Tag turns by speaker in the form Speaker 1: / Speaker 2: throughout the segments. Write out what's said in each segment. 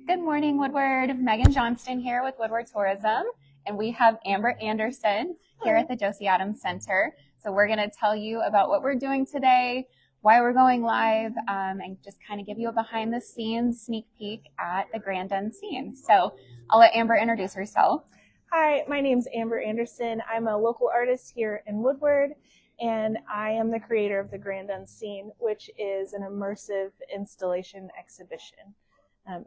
Speaker 1: Good morning, Woodward. Megan Johnston here with Woodward Tourism, and we have Amber Andersen here at the Josie Adams Center. So we're going to tell you about what we're doing today, why we're going live, and just kind of give you a behind-the-scenes sneak peek at the Grand Unseen. So I'll let Amber introduce herself.
Speaker 2: Hi, my name's Amber Andersen. I'm a local artist here in Woodward, and I am the creator of the Grand Unseen, which is an immersive installation exhibition.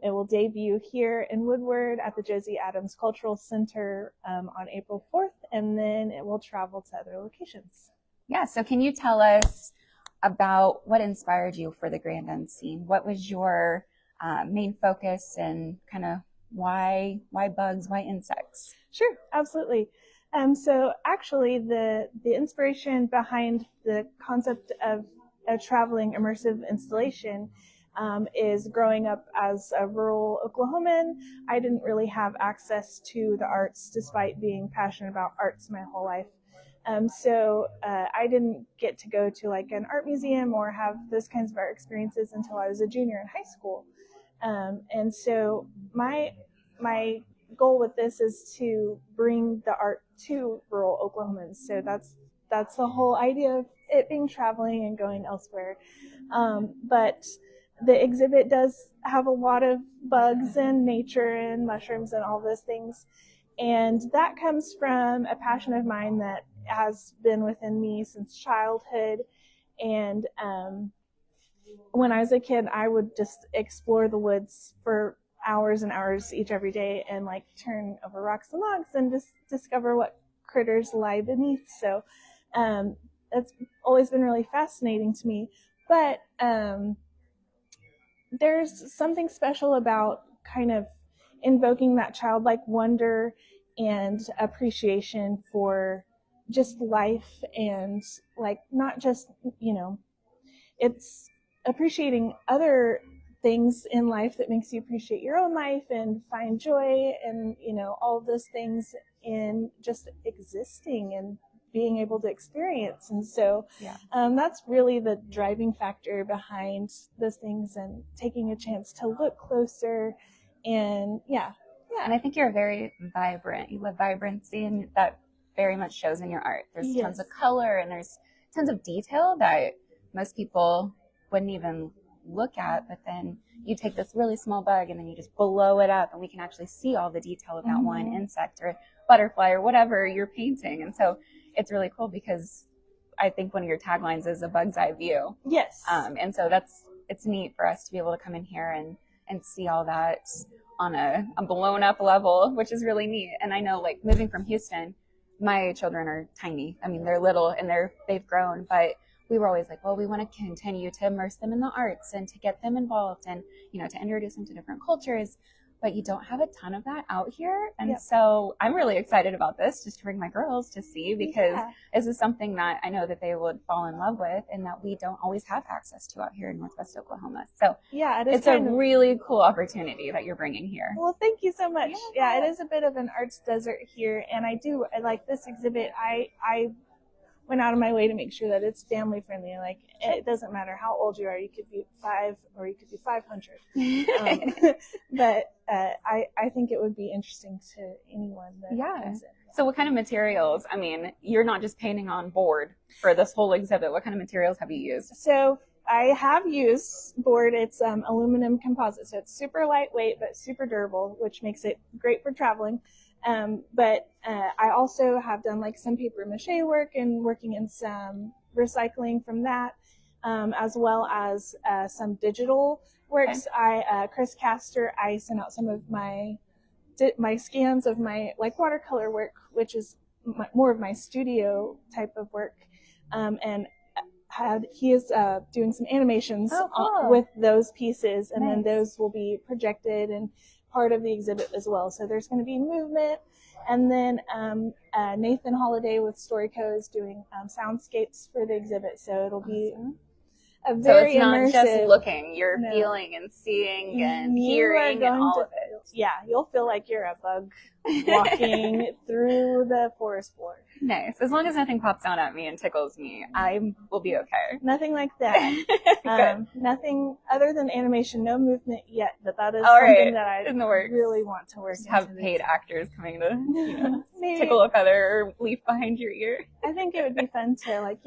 Speaker 2: It will debut here in Woodward at the Josie Adams Cultural Center on April 4th, and then it will travel to other locations.
Speaker 1: Yeah, so can you tell us about what inspired you for the Grand Unseen? What was your main focus, and kind of why bugs, why insects?
Speaker 2: Sure, absolutely. So actually the inspiration behind the concept of a traveling immersive installation is growing up as a rural Oklahoman. I didn't really have access to the arts despite being passionate about arts my whole life. So I didn't get to go to like an art museum or have those kinds of art experiences until I was a junior in high school. And so my goal with this is to bring the art to rural Oklahomans. So that's the whole idea of it being traveling and going elsewhere. But the exhibit does have a lot of bugs and nature and mushrooms and all those things. And that comes from a passion of mine that has been within me since childhood. And when I was a kid, I would just explore the woods for hours and hours every day and like turn over rocks and logs and just discover what critters lie beneath. So that's always been really fascinating to me. But there's something special about kind of invoking that childlike wonder and appreciation for just life, and like not just, it's appreciating other things in life that makes you appreciate your own life and find joy and, all of those things in just existing and being able to experience. And so that's really the driving factor behind those things, and taking a chance to look closer. And
Speaker 1: and I think you're very vibrant. You love vibrancy, and that very much shows in your art. There's tons of color and there's tons of detail that most people wouldn't even look at, but then you take this really small bug and then you just blow it up, and we can actually see all the detail of that one insect or butterfly or whatever you're painting. And so it's really cool, because I think one of your taglines is a bug's eye view.
Speaker 2: Yes.
Speaker 1: And so it's neat for us to be able to come in here and see all that on a blown up level, which is really neat. And I know, like, moving from Houston, my children are tiny. I mean, they're little and they've grown, but we were always like, well, we want to continue to immerse them in the arts and to get them involved and, to introduce them to different cultures. But you don't have a ton of that out here. And so I'm really excited about this, just to bring my girls to see, because this is something that I know that they would fall in love with and that we don't always have access to out here in Northwest Oklahoma. So it's a really cool opportunity that you're bringing here.
Speaker 2: Well, thank you so much. Yeah, it is a bit of an arts desert here. And I like this exhibit. I went out of my way to make sure that it's family friendly. Like, it doesn't matter how old you are. You could be 5 or you could be 500. But I think it would be interesting to anyone that comes in.
Speaker 1: So what kind of materials? I mean, you're not just painting on board for this whole exhibit. What kind of materials have you used?
Speaker 2: So I have used board. It's aluminum composite. So it's super lightweight but super durable, which makes it great for traveling. But I also have done like some paper mache work and working in some recycling from that, as well as some digital works. Chris Castor, I sent out some of my scans of my like watercolor work, which is more of my studio type of work, and he is doing some animations with those pieces, and then those will be projected and part of the exhibit as well. So there's going to be movement. And then Nathan Holiday with Storyco is doing soundscapes for the exhibit. So it'll be a very immersive.
Speaker 1: So it's not just looking, you're feeling and seeing and hearing and all of it.
Speaker 2: you'll feel like you're a bug walking through the forest floor.
Speaker 1: Nice. As long as nothing pops out at me and tickles me, I will be okay.
Speaker 2: Nothing like that. Nothing other than animation, no movement yet, but that is
Speaker 1: All
Speaker 2: something
Speaker 1: right.
Speaker 2: that I
Speaker 1: In the works.
Speaker 2: really want to work
Speaker 1: Just
Speaker 2: into.
Speaker 1: have paid actors coming to
Speaker 2: Maybe.
Speaker 1: tickle a feather or leaf behind your ear.
Speaker 2: I think it would be fun to, like,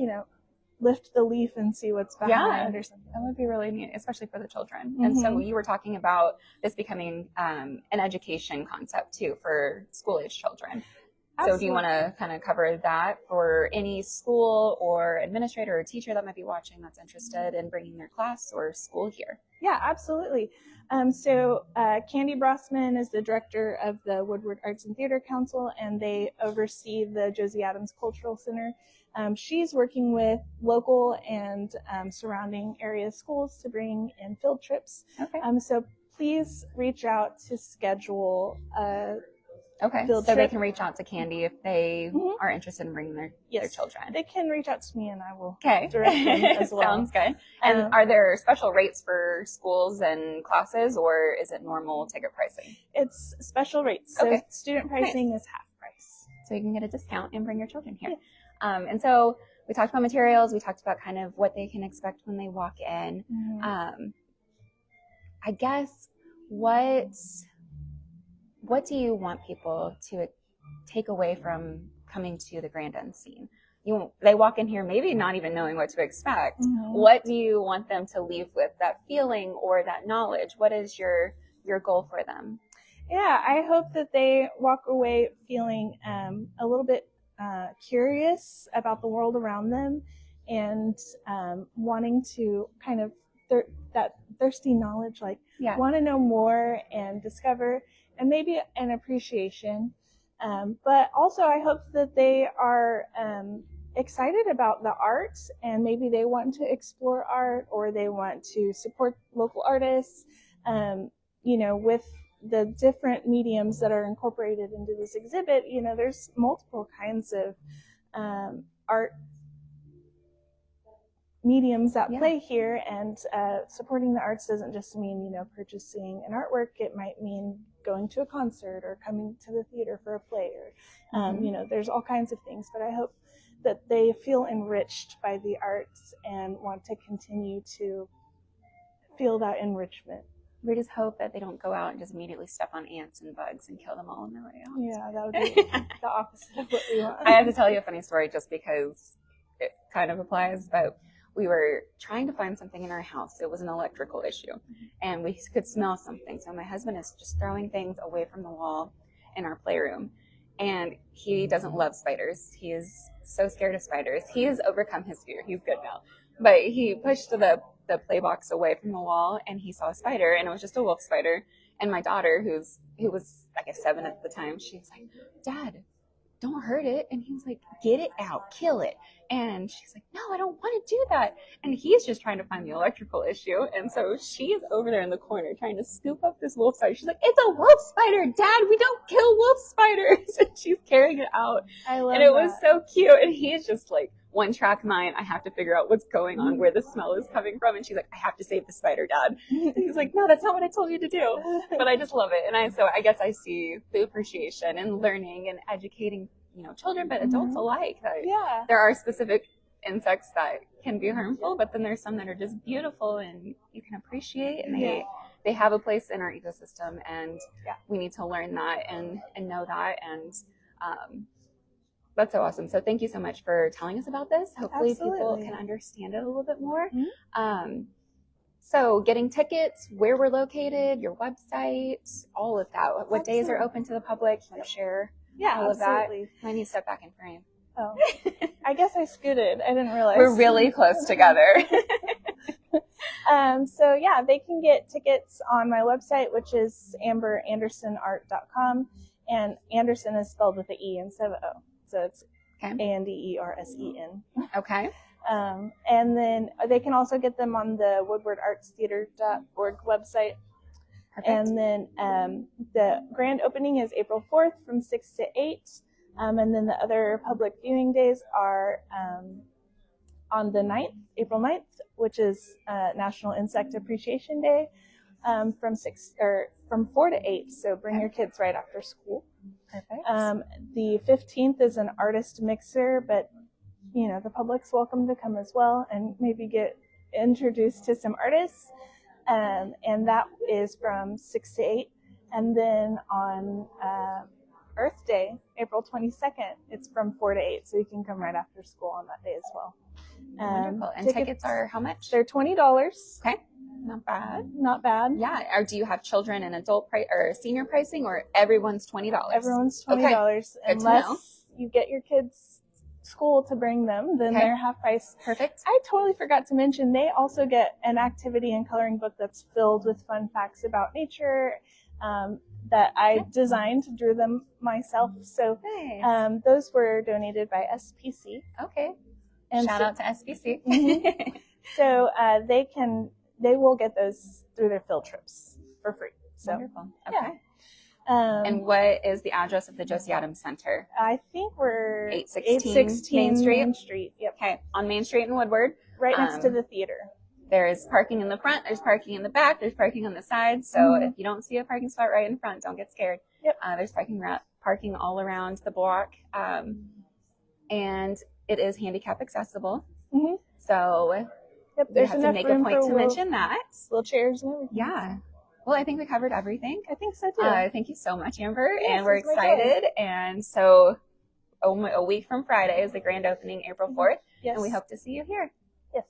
Speaker 2: lift the leaf and see what's behind or something.
Speaker 1: That would be really neat, especially for the children. And so you were talking about this becoming an education concept too for school-age children. Absolutely. So do you want to kind of cover that for any school or administrator or teacher that might be watching that's interested in bringing their class or school here?
Speaker 2: Yeah, absolutely. So Candy Brossman is the director of the Woodward Arts and Theater Council, and they oversee the Josie Adams Cultural Center. She's working with local and surrounding area schools to bring in field trips. Okay. So please reach out to schedule
Speaker 1: Okay, so they can reach out to Candy if they are interested in bringing their children.
Speaker 2: They can reach out to me and I will direct them as well.
Speaker 1: Sounds good. And are there special rates for schools and classes, or is it normal ticket pricing?
Speaker 2: It's special rates. So student pricing is half price.
Speaker 1: So you can get a discount and bring your children here. Yeah. And so we talked about materials. We talked about kind of what they can expect when they walk in. I guess what do you want people to take away from coming to the Grand Unseen? They walk in here maybe not even knowing what to expect. What do you want them to leave with? That feeling or that knowledge? What is your goal for them?
Speaker 2: Yeah, I hope that they walk away feeling a little bit curious about the world around them and wanting to kind of that thirsty knowledge, like want to know more and discover, and maybe an appreciation. But also I hope that they are excited about the arts, and maybe they want to explore art, or they want to support local artists, with the different mediums that are incorporated into this exhibit. There's multiple kinds of art mediums that play here, and supporting the arts doesn't just mean purchasing an artwork. It might mean going to a concert or coming to the theater for a play, or there's all kinds of things. But I hope that they feel enriched by the arts and want to continue to feel that enrichment.
Speaker 1: We just hope that they don't go out and just immediately step on ants and bugs and kill them all on their way out.
Speaker 2: Yeah, that would be the opposite of what we want.
Speaker 1: I have to tell you a funny story just because it kind of applies, but we were trying to find something in our house. It was an electrical issue, and we could smell something. So my husband is just throwing things away from the wall in our playroom, and he doesn't love spiders. He is so scared of spiders. He has overcome his fear. He's good now. But he pushed the play box away from the wall, and he saw a spider, and it was just a wolf spider. And my daughter, who was, I guess, 7 at the time, she was like, "Dad, don't hurt it." And he was like, "Get it out, kill it." And she's like, "No, I don't want to do that." And he's just trying to find the electrical issue. And so she is over there in the corner trying to scoop up this wolf spider. She's like, "It's a wolf spider, Dad. We don't kill wolf spiders." And she's carrying it out.
Speaker 2: I love
Speaker 1: and it was so cute. And he's just like, one track mind. I have to figure out what's going on, where the smell is coming from. And she's like, "I have to save the spider, Dad." And he's like, "No, that's not what I told you to do." But I just love it. And so I guess I see the appreciation and learning and educating, children, but adults alike. There are specific insects that can be harmful, but then there's some that are just beautiful and you can appreciate, and they have a place in our ecosystem, and we need to learn that and know that. And that's so awesome. So thank you so much for telling us about this. Hopefully people can understand it a little bit more. So getting tickets, where we're located, your website, all of that. What days are open to the public? You want to share all of that? I need to step back in frame.
Speaker 2: Oh, I guess I scooted. I didn't realize.
Speaker 1: We're really close together.
Speaker 2: So they can get tickets on my website, which is amberandersenart.com, and Andersen is spelled with an E instead of an O. So it's Andersen.
Speaker 1: Okay.
Speaker 2: And then they can also get them on the woodwardartstheater.org website. Perfect. And then the grand opening is April 4th from 6 to 8. And then the other public viewing days are on the 9th, April 9th, which is National Insect Appreciation Day. from 4 to 8. So bring your kids right after school.
Speaker 1: Perfect.
Speaker 2: The 15th is an artist mixer, but the public's welcome to come as well and maybe get introduced to some artists. And that is from 6 to 8. And then on Earth Day, April 22nd, it's from 4 to 8. So you can come right after school on that day as well.
Speaker 1: Wonderful. And tickets are how much?
Speaker 2: They're $20.
Speaker 1: Okay. Not bad.
Speaker 2: Not bad.
Speaker 1: Yeah. Or do you have children and adult price or senior pricing, or everyone's $20?
Speaker 2: Everyone's $20.
Speaker 1: Okay.
Speaker 2: Unless you get your kids school to bring them, then they're half price.
Speaker 1: Perfect.
Speaker 2: I totally forgot to mention they also get an activity and coloring book that's filled with fun facts about nature that I designed, drew them myself. So
Speaker 1: Nice.
Speaker 2: those were donated by SPC.
Speaker 1: Okay.
Speaker 2: And
Speaker 1: Shout out to SBC.
Speaker 2: So they will get those through their field trips for free. So
Speaker 1: Wonderful. Okay.
Speaker 2: yeah.
Speaker 1: And what is the address of the Josie Adams Center?
Speaker 2: I think we're
Speaker 1: 816
Speaker 2: Main Street. Yep.
Speaker 1: Okay. On Main Street in Woodward.
Speaker 2: Right next to the theater.
Speaker 1: There's parking in the front, there's parking in the back, there's parking on the side. So if you don't see a parking spot right in front, don't get scared.
Speaker 2: Yep.
Speaker 1: There's parking all around the block. And it is handicap accessible.
Speaker 2: Mm-hmm.
Speaker 1: So
Speaker 2: Yep,
Speaker 1: you
Speaker 2: there's
Speaker 1: have to
Speaker 2: enough
Speaker 1: make a
Speaker 2: room
Speaker 1: point
Speaker 2: for
Speaker 1: to mention that.
Speaker 2: wheelchairs and everything.
Speaker 1: Yeah. Well, I think we covered everything.
Speaker 2: I think so too.
Speaker 1: Thank you so much, Amber.
Speaker 2: Yes,
Speaker 1: and we're
Speaker 2: it's my joy.
Speaker 1: excited. And so a week from Friday is the grand opening, April 4th.
Speaker 2: Yes.
Speaker 1: And we hope to see you here.
Speaker 2: Yes.